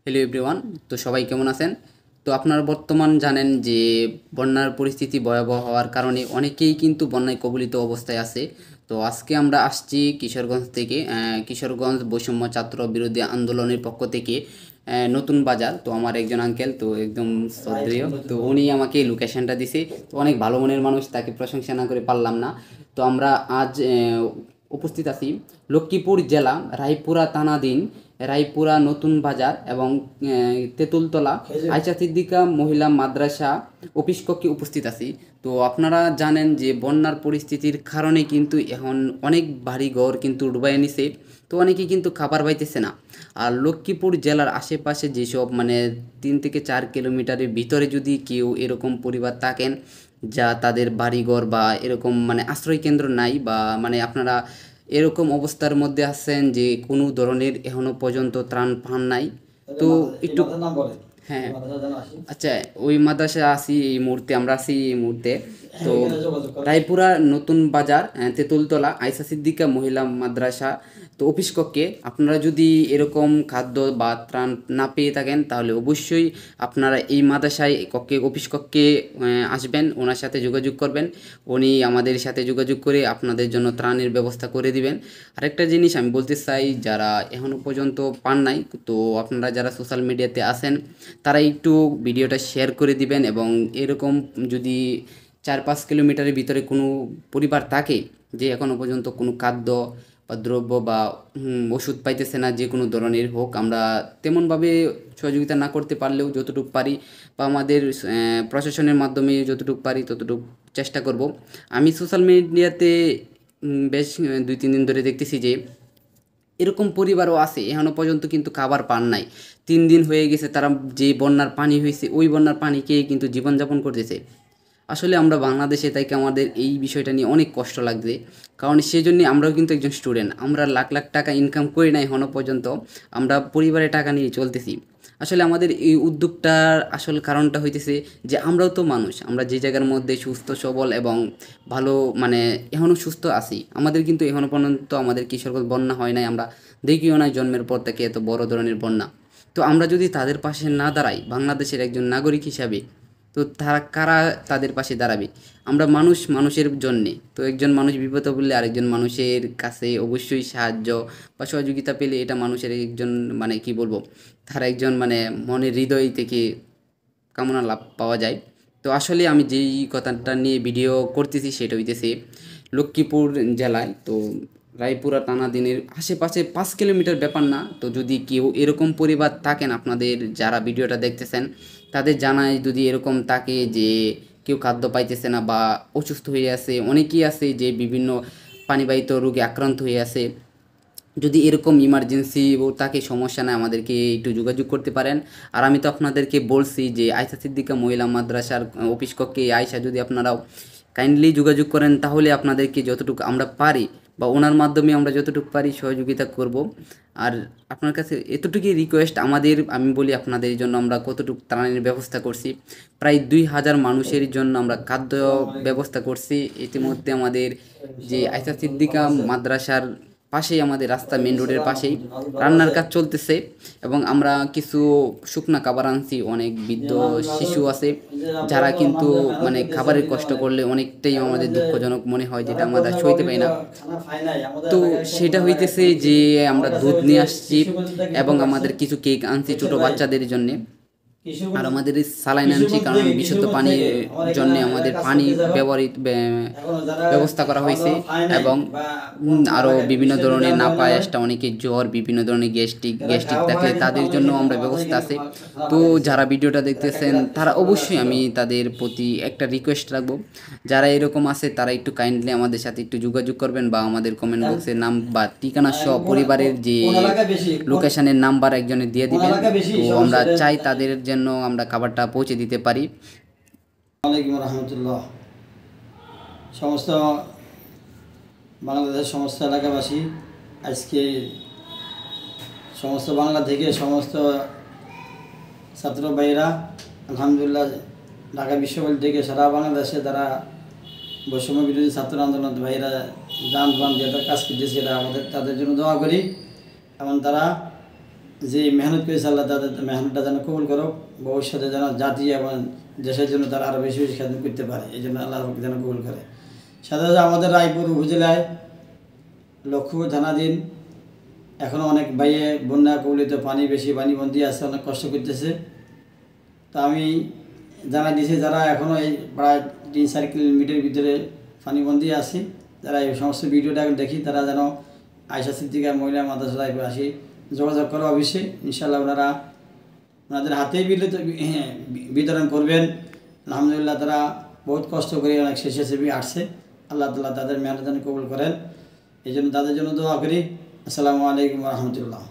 Hello everyone. তো সবাই কেমন আছেন? তো আপনারা বর্তমান জানেন যে বন্যার পরিস্থিতি ভয়াবহ হওয়ার কারণে অনেকেই কিন্তু বন্যায় কবলিত অবস্থায় আছে। তো আজকে আমরা আসছি কিশোরগঞ্জ থেকে, কিশোরগঞ্জ বৈষম্য ছাত্র বিরোধী আন্দোলনের পক্ষ থেকে নতুন বাজার। তো আমার একজন আঙ্কেল, তো একদম শ্রদ্ধেয়, তো উনি আমাকে লোকেশনটা দিছে। তো অনেক ভালো মনের মানুষ, তাকে প্রশংসা না করে পারলাম না। তো আমরা আজ উপস্থিত আছি লক্ষ্মীপুর জেলা রায়পুরা থানাধীন রায়পুরা নতুন বাজার এবং তেঁতুলতলা আয়শা সিদ্দিকা মহিলা মাদ্রাসা অফিস কক্ষে উপস্থিত আছি। তো আপনারা জানেন যে বন্যার পরিস্থিতির কারণে কিন্তু এখন অনেক বাড়িঘর কিন্তু ডুবাই নিছে। তো অনেকেই কিন্তু খাবার পাইতেছে না। আর লক্ষ্মীপুর জেলার আশেপাশে যেসব মানে 3 থেকে 4 কিলোমিটারের ভিতরে যদি কেউ এরকম পরিবার থাকেন যা তাদের বাড়িঘর বা এরকম মানে আশ্রয় কেন্দ্র নাই, বা মানে আপনারা এরকম অবস্থার মধ্যে আছেন যে কোনো ধরনের এখনো পর্যন্ত ত্রাণ পান নাই, তো একটু হ্যাঁ, আচ্ছা, ওই মাদ্রাসা আছি এই মুহূর্তে, আমরা আছি এই মুহূর্তে। তো রায়পুরা নতুন বাজার, তেঁতুলতলা আয়শা সিদ্দিকা মহিলা মাদ্রাসা তো অফিস কক্ষে আপনারা যদি এরকম খাদ্য বা ত্রাণ না পেয়ে থাকেন তাহলে অবশ্যই আপনারা এই মাদ্রাসায় কক্ষে অফিস কক্ষে আসবেন, ওনার সাথে যোগাযোগ করবেন। উনি আমাদের সাথে যোগাযোগ করে আপনাদের জন্য ত্রাণের ব্যবস্থা করে দিবেন। আরেকটা জিনিস আমি বলতে চাই, যারা এখনও পর্যন্ত পান নাই, তো আপনারা যারা সোশ্যাল মিডিয়াতে আছেন তারা একটু ভিডিওটা শেয়ার করে দিবেন। এবং এরকম যদি 4-5 কিলোমিটারের ভিতরে কোনো পরিবার থাকে যে এখনও পর্যন্ত কোনো খাদ্য বা দ্রব্য বা ওষুধ পাইতেছে না, যে কোনো ধরনের হোক, আমরা তেমনভাবে সহযোগিতা না করতে পারলেও যতটুকু পারি বা আমাদের প্রশাসনের মাধ্যমে যতটুকু পারি ততটুকু চেষ্টা করব। আমি সোশ্যাল মিডিয়াতে বেশ 2-3 দিন ধরে দেখতেছি যে এরকম পরিবারও আছে এখনও পর্যন্ত কিন্তু খাবার পান নাই। 3 দিন হয়ে গেছে তারা যে বন্যার পানি হয়েছে ওই বন্যার পানি খেয়ে কিন্তু জীবনযাপন করতেছে। আসলে আমরা বাংলাদেশে তাইকে আমাদের এই বিষয়টা নিয়ে অনেক কষ্ট লাগছে, কারণ সেই জন্যে আমরাও কিন্তু একজন স্টুডেন্ট, আমরা লাখ লাখ টাকা ইনকাম করি না এখনও পর্যন্ত, আমরা পরিবারের টাকা নিয়ে চলতেছি। আসলে আমাদের এই উদ্যোগটার আসল কারণটা হইতেছে যে আমরাও তো মানুষ, আমরা যে জায়গার মধ্যে সুস্থ সবল এবং ভালো মানে এখনও সুস্থ আছি, আমাদের কিন্তু এখনও পর্যন্ত আমাদের কিশোরগঞ্জ বন্যা হয় নাই, আমরা দেখিও নাই জন্মের পর থেকে এত বড় ধরনের বন্যা। তো আমরা যদি তাদের পাশে না দাঁড়াই বাংলাদেশের একজন নাগরিক হিসাবে, তো তারা কারা তাদের পাশে দাঁড়াবে? আমরা মানুষ, মানুষের জন্যে, তো একজন মানুষ বিপদে পড়লে আরেকজন মানুষের কাছে অবশ্যই সাহায্য বা সহযোগিতা পেলে এটা মানুষের একজন মানে কি বলবো, তার একজন মানে মনের হৃদয় থেকে কামনা লাভ পাওয়া যায়। তো আসলে আমি যেই কথাটা নিয়ে ভিডিও করতেছি সেটা হইতেছে লক্ষ্মীপুর জেলায়, তো রায়পুরা থানাধীনের আশেপাশে 5 কিলোমিটার ব্যাপার না। তো যদি কেউ এরকম পরিবার থাকেন আপনাদের যারা ভিডিওটা দেখতেছেন তাদের জানায়, যদি এরকম থাকে যে কেউ খাদ্য পাইতেছে না বা অসুস্থ হয়ে আছে, অনেকেই আছে যে বিভিন্ন পানিবাহিত রোগে আক্রান্ত হয়ে আছে, যদি এরকম ইমার্জেন্সি ও তাকে সমস্যা নেয় আমাদেরকে একটু যোগাযোগ করতে পারেন। আর আমি তো আপনাদেরকে বলছি যে আয়শা সিদ্দিকা মহিলা মাদ্রাসার অফিস কক্ষে আয়শা যদি আপনারাও কাইন্ডলি যোগাযোগ করেন তাহলে আপনাদেরকে যতটুকু আমরা পারি বা ওনার মাধ্যমে আমরা যতটুকু পারি সহযোগিতা করব। আর আপনার কাছে এতটুকুই রিকোয়েস্ট আমাদের, আমি বলি আপনাদের জন্য আমরা কতটুকু ত্রাণের ব্যবস্থা করছি, প্রায় 2000 মানুষের জন্য আমরা খাদ্য ব্যবস্থা করছি। ইতিমধ্যে আমাদের যে আয়শা সিদ্দিকা মাদ্রাসার পাশেই, আমাদের রাস্তা মেন রোডের পাশেই রান্নার কাজ চলতেছে, এবং আমরা কিছু শুকনা খাবার আনছি। অনেক বৃদ্ধ শিশু আছে যারা কিন্তু মানে খাবারের কষ্ট করলে অনেকটাই আমাদের দুঃখজনক মনে হয়, যেটা আমরা সইতে পারি না। তো সেটা হইতেছে যে আমরা দুধ নিয়ে আসছি এবং আমাদের কিছু কেক আনছি ছোট বাচ্চাদের জন্যে, আর আমাদের এই স্যালাইন আনছি কারণ বিশুদ্ধ পানির জন্য আমাদের পানি ব্যবস্থা করা হয়েছে। এবং আরও বিভিন্ন ধরনের না পায়েসটা, অনেকে জ্বর, বিভিন্ন ধরনের গ্যাস্ট্রিক থাকলে তাদের জন্য আমরা ব্যবস্থা আছে। তো যারা ভিডিওটা দেখতেছেন তারা অবশ্যই, আমি তাদের প্রতি একটা রিকোয়েস্ট রাখবো, যারা এরকম আছে তারা একটু কাইন্ডলি আমাদের সাথে একটু যোগাযোগ করবেন বা আমাদের কমেন্ট বক্সে নাম বা ঠিকানা সহ পরিবারের যে লোকেশনের নাম্বার একজনের দিয়ে দিবেন। তো আমরা চাই তাদের জন্য আমরা খাবারটা পৌঁছে দিতে পারি। আলাইকুম রহমতুল্লাহ। সমস্ত বাংলাদেশের সমস্ত এলাকাবাসী, আজকে সমস্ত বাংলা থেকে সমস্ত ছাত্র ভাইরা আলহামদুলিল্লাহ ঢাকা বিশ্ববিদ্যালয় থেকে সারা বাংলাদেশে তারা বৈষম্য বিরোধী ছাত্র আন্দোলন ভাইরা যান বান যেটা কাজ করতেছে, এটা আমাদের তাদের জন্য দোয়া করি। এবং তারা যে মেহনত করেছে আল্লাহ তাদের মেহনতটা যেন কবুল করো, ভবিষ্যতে যেন জাতি এবং দেশের জন্য তারা আরও বেশি বেশি খেদমত করতে পারে, এই জন্য আল্লাহ যেন কবুল করে। সাথে সাথে আমাদের রায়পুর উপজেলায় লক্ষ্মীপুর থানাধীন এখনও অনেক বাইয়ে বন্যা কবলিত, পানি বেশি, পানিবন্দী আছে, অনেক কষ্ট করতেছে। তা আমি জানাই দিয়েছি যারা এখনও এই প্রায় 3-4 কিলোমিটার ভিতরে পানিবন্দী আছে, যারা এই সমস্ত ভিডিওটা দেখি তারা যেন আয়সা সিদ্দিকা মহিলা মাদ্রাসা রায়পুর আসি যোগাযোগ করো অবশ্যই। ইনশাআল্লাহ ওনাদের হাতেই বিতরণ করবেন। আলহামদুলিল্লাহ তারা বহুত কষ্ট করে অনেক স্বেচ্ছাসেবী আসছে, আল্লাহ তাআলা তাদের মেহনত কবুল করেন, এই জন্য তাদের জন্য দোয়া করি। আসসালামু আলাইকুম রহমতুল্লাহ।